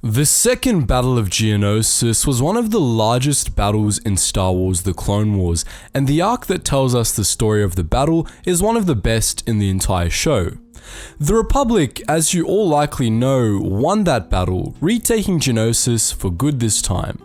The Second Battle of Geonosis was one of the largest battles in Star Wars: The Clone Wars, and the arc that tells us the story of the battle is one of the best in the entire show. The Republic, as you all likely know, won that battle, retaking Geonosis for good this time.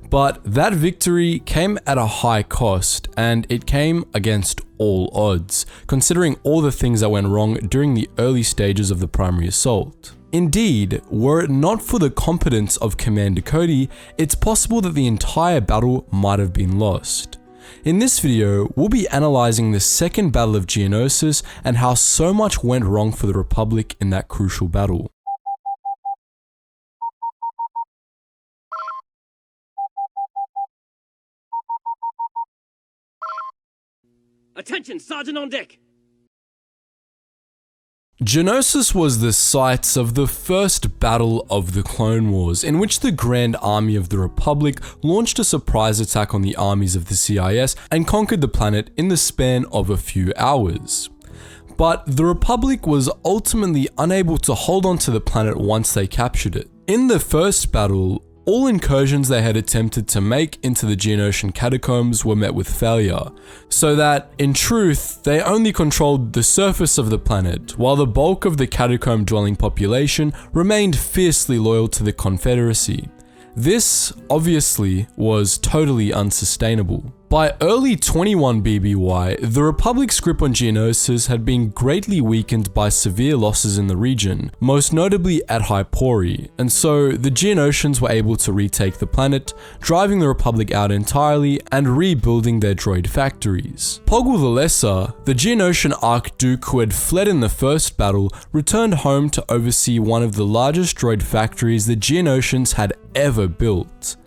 But that victory came at a high cost, and it came against all odds, considering all the things that went wrong during the early stages of the primary assault. Indeed, were it not for the competence of Commander Cody, it's possible that the entire battle might have been lost. In this video, we'll be analysing the Second Battle of Geonosis and how so much went wrong for the Republic in that crucial battle. Attention, Sergeant on deck! Geonosis was the site of the first Battle of the Clone Wars, in which the Grand Army of the Republic launched a surprise attack on the armies of the CIS and conquered the planet in the span of a few hours. But the Republic was ultimately unable to hold on to the planet once they captured it. In the first battle, all incursions they had attempted to make into the Geonosian catacombs were met with failure, so that, in truth, they only controlled the surface of the planet, while the bulk of the catacomb-dwelling population remained fiercely loyal to the Confederacy. This, obviously, was totally unsustainable. By early 21 BBY, the Republic's grip on Geonosis had been greatly weakened by severe losses in the region, most notably at Hypori, and so the Geonosians were able to retake the planet, driving the Republic out entirely and rebuilding their droid factories. Poggle the Lesser, the Geonosian Archduke who had fled in the first battle, returned home to oversee one of the largest droid factories the Geonosians had ever built.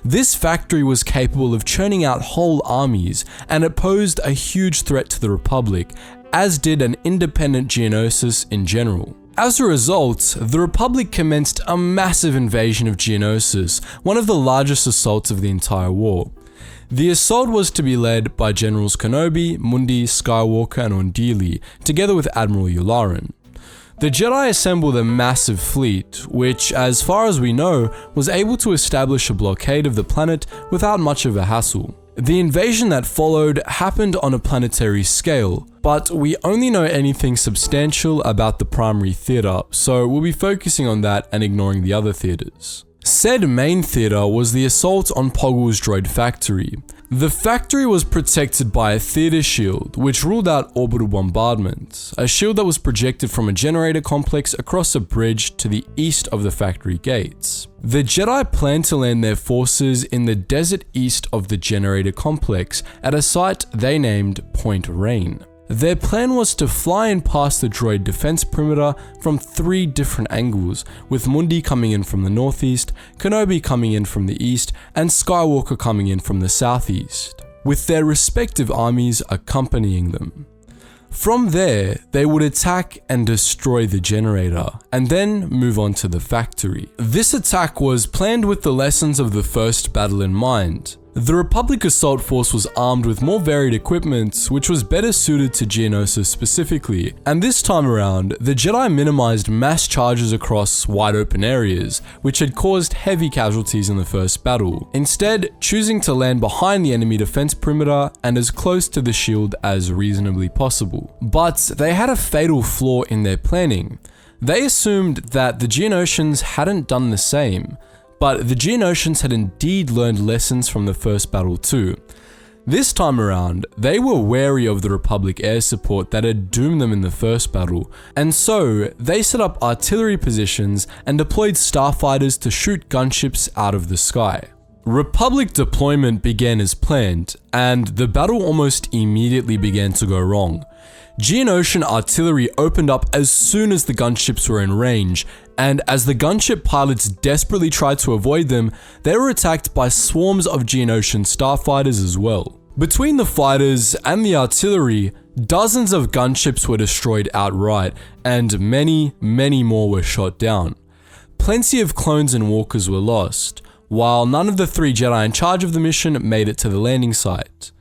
This factory was capable of churning out whole armies, and it posed a huge threat to the Republic, as did an independent Geonosis in general. As a result, the Republic commenced a massive invasion of Geonosis, one of the largest assaults of the entire war. The assault was to be led by Generals Kenobi, Mundi, Skywalker, and Undili, together with Admiral Yularen. The Jedi assembled a massive fleet, which, as far as we know, was able to establish a blockade of the planet without much of a hassle. The invasion that followed happened on a planetary scale, but we only know anything substantial about the primary theatre, so we'll be focusing on that and ignoring the other theatres. Said main theatre was the assault on Poggle's droid factory. The factory was protected by a theater shield, which ruled out orbital bombardment, a shield that was projected from a generator complex across a bridge to the east of the factory gates. The Jedi planned to land their forces in the desert east of the generator complex at a site they named Point Rain. Their plan was to fly in past the droid defense perimeter from 3 different angles, with Mundi coming in from the northeast, Kenobi coming in from the east, and Skywalker coming in from the southeast, with their respective armies accompanying them. From there, they would attack and destroy the generator, and then move on to the factory. This attack was planned with the lessons of the first battle in mind. The Republic Assault Force was armed with more varied equipment, which was better suited to Geonosis specifically, and this time around, the Jedi minimized mass charges across wide open areas, which had caused heavy casualties in the first battle, instead choosing to land behind the enemy defense perimeter and as close to the shield as reasonably possible. But they had a fatal flaw in their planning. They assumed that the Geonosians hadn't done the same. But the Geonosians had indeed learned lessons from the first battle too. This time around, they were wary of the Republic air support that had doomed them in the first battle, and so they set up artillery positions and deployed starfighters to shoot gunships out of the sky. Republic deployment began as planned, and the battle almost immediately began to go wrong. Geonosian artillery opened up as soon as the gunships were in range, and as the gunship pilots desperately tried to avoid them, they were attacked by swarms of Geonosian starfighters as well. Between the fighters and the artillery, dozens of gunships were destroyed outright, and many more were shot down. Plenty of clones and walkers were lost, while none of the 3 Jedi in charge of the mission made it to the landing site.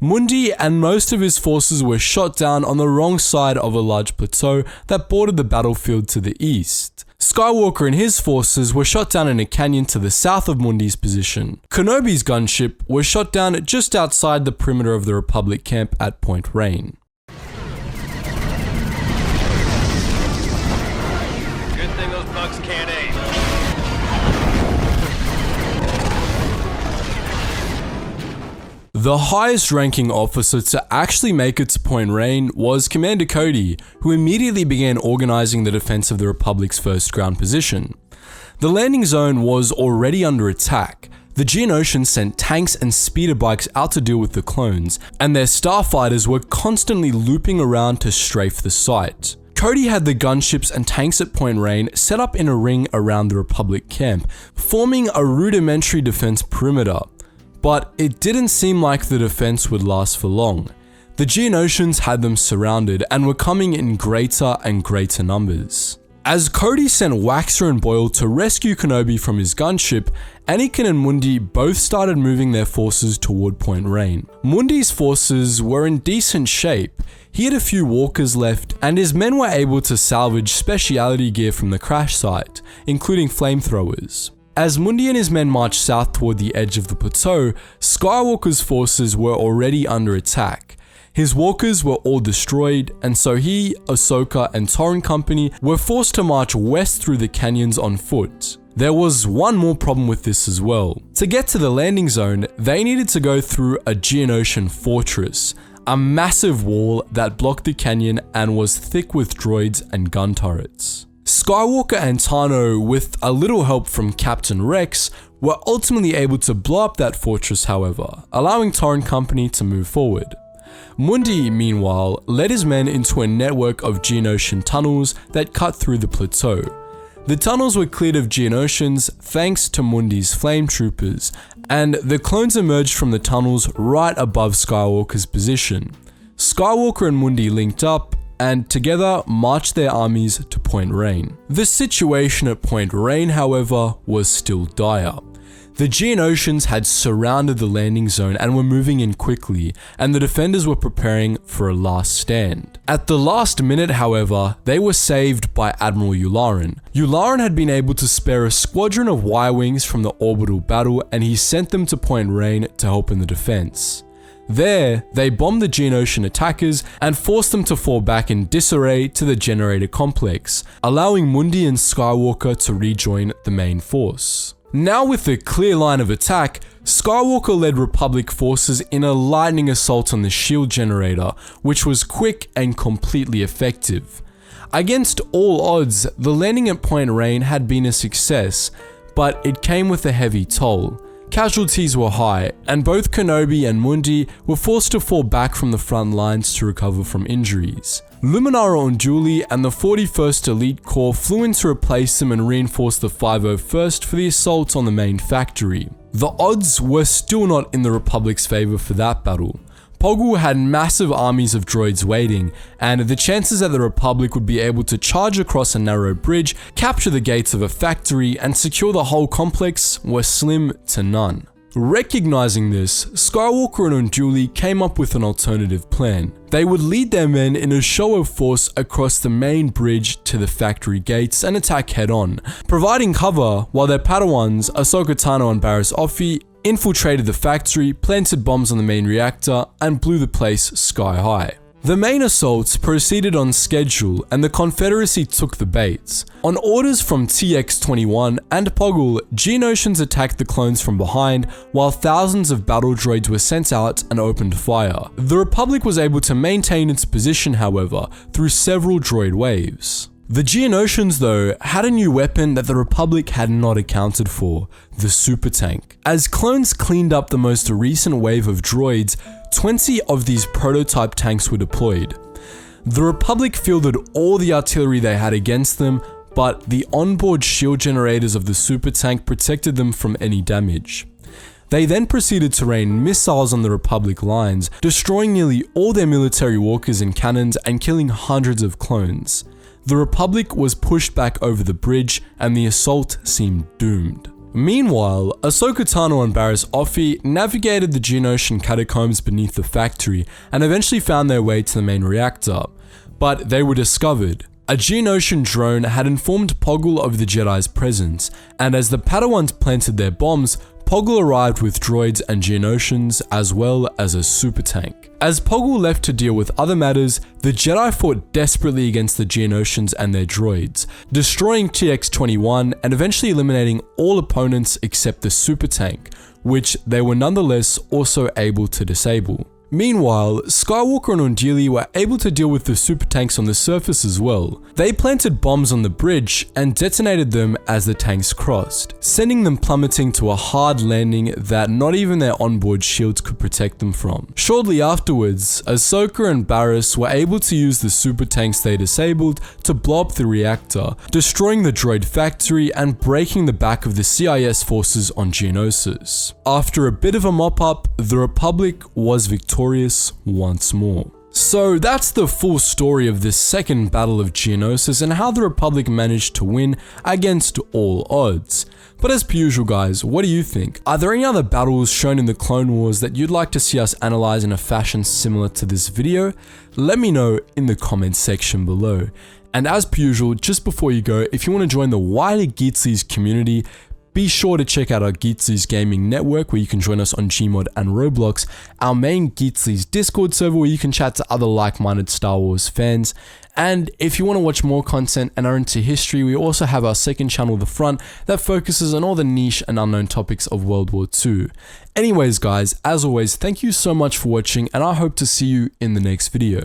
Mundi and most of his forces were shot down on the wrong side of a large plateau that bordered the battlefield to the east. Skywalker and his forces were shot down in a canyon to the south of Mundi's position. Kenobi's gunship was shot down just outside the perimeter of the Republic camp at Point Rain. Good thing those bugs can't aim. The highest ranking officer to actually make it to Point Rain was Commander Cody, who immediately began organizing the defense of the Republic's first ground position. The landing zone was already under attack. The Geonosians sent tanks and speeder bikes out to deal with the clones, and their starfighters were constantly looping around to strafe the site. Cody had the gunships and tanks at Point Rain set up in a ring around the Republic camp, forming a rudimentary defense perimeter. But it didn't seem like the defense would last for long. The Geonosians had them surrounded and were coming in greater and greater numbers. As Cody sent Waxer and Boyle to rescue Kenobi from his gunship, Anakin and Mundi both started moving their forces toward Point Rain. Mundi's forces were in decent shape. He had a few walkers left, and his men were able to salvage specialty gear from the crash site, including flamethrowers. As Mundi and his men marched south toward the edge of the plateau, Skywalker's forces were already under attack. His walkers were all destroyed, and so he, Ahsoka, and Torren Company were forced to march west through the canyons on foot. There was one more problem with this as well. To get to the landing zone, they needed to go through a Geonosian fortress, a massive wall that blocked the canyon and was thick with droids and gun turrets. Skywalker and Tano, with a little help from Captain Rex, were ultimately able to blow up that fortress, however, allowing Torren Company to move forward. Mundi, meanwhile, led his men into a network of Geonosian tunnels that cut through the plateau. The tunnels were cleared of Geonosians thanks to Mundi's flame troopers, and the clones emerged from the tunnels right above Skywalker's position. Skywalker and Mundi linked up, and together marched their armies to Point Rain. The situation at Point Rain, however, was still dire. The Geonosians had surrounded the landing zone and were moving in quickly, and the defenders were preparing for a last stand. At the last minute, however, they were saved by Admiral Yularen. Yularen had been able to spare a squadron of Y-Wings from the orbital battle, and he sent them to Point Rain to help in the defense. There, they bombed the Geonosian attackers and forced them to fall back in disarray to the generator complex, allowing Mundi and Skywalker to rejoin the main force. Now with a clear line of attack, Skywalker led Republic forces in a lightning assault on the shield generator, which was quick and completely effective. Against all odds, the landing at Point Rain had been a success, but it came with a heavy toll. Casualties were high, and both Kenobi and Mundi were forced to fall back from the front lines to recover from injuries. Luminara Unduli and the 41st Elite Corps flew in to replace them and reinforce the 501st for the assault on the main factory. The odds were still not in the Republic's favor for that battle. Poggle had massive armies of droids waiting, and the chances that the Republic would be able to charge across a narrow bridge, capture the gates of a factory, and secure the whole complex were slim to none. Recognizing this, Skywalker and Unduli came up with an alternative plan. They would lead their men in a show of force across the main bridge to the factory gates and attack head-on, providing cover while their Padawans, Ahsoka Tano and Barriss Offee, infiltrated the factory, planted bombs on the main reactor, and blew the place sky high. The main assaults proceeded on schedule, and the Confederacy took the bait. On orders from TX-21 and Poggle, Geonosians attacked the clones from behind, while thousands of battle droids were sent out and opened fire. The Republic was able to maintain its position, however, through several droid waves. The Geonosians, though, had a new weapon that the Republic had not accounted for, the super tank. As clones cleaned up the most recent wave of droids, 20 of these prototype tanks were deployed. The Republic fielded all the artillery they had against them, but the onboard shield generators of the super tank protected them from any damage. They then proceeded to rain missiles on the Republic lines, destroying nearly all their military walkers and cannons and killing hundreds of clones. The Republic was pushed back over the bridge, and the assault seemed doomed. Meanwhile, Ahsoka Tano and Barriss Offee navigated the Geonosian catacombs beneath the factory and eventually found their way to the main reactor. But they were discovered. A Geonosian drone had informed Poggle of the Jedi's presence, and as the Padawans planted their bombs, Poggle arrived with droids and Geonosians as well as a super tank. As Poggle left to deal with other matters, the Jedi fought desperately against the Geonosians and their droids, destroying TX-21 and eventually eliminating all opponents except the super tank, which they were nonetheless also able to disable. Meanwhile, Skywalker and Undili were able to deal with the super tanks on the surface as well. They planted bombs on the bridge and detonated them as the tanks crossed, sending them plummeting to a hard landing that not even their onboard shields could protect them from. Shortly afterwards, Ahsoka and Barriss were able to use the super tanks they disabled to blow up the reactor, destroying the droid factory and breaking the back of the CIS forces on Geonosis. After a bit of a mop-up, the Republic was victorious once more. So that's the full story of this second battle of Geonosis and how the Republic managed to win against all odds. But as per usual guys, what do you think? Are there any other battles shown in the Clone Wars that you'd like to see us analyze in a fashion similar to this video? Let me know in the comments section below. And as per usual, just before you go, if you want to join the wider Geetsies community, be sure to check out our Geetsies Gaming Network where you can join us on Gmod and Roblox, our main Geetsies Discord server where you can chat to other like-minded Star Wars fans, and if you want to watch more content and are into history, we also have our second channel, The Front, that focuses on all the niche and unknown topics of World War II. Anyways guys, as always, thank you so much for watching and I hope to see you in the next video.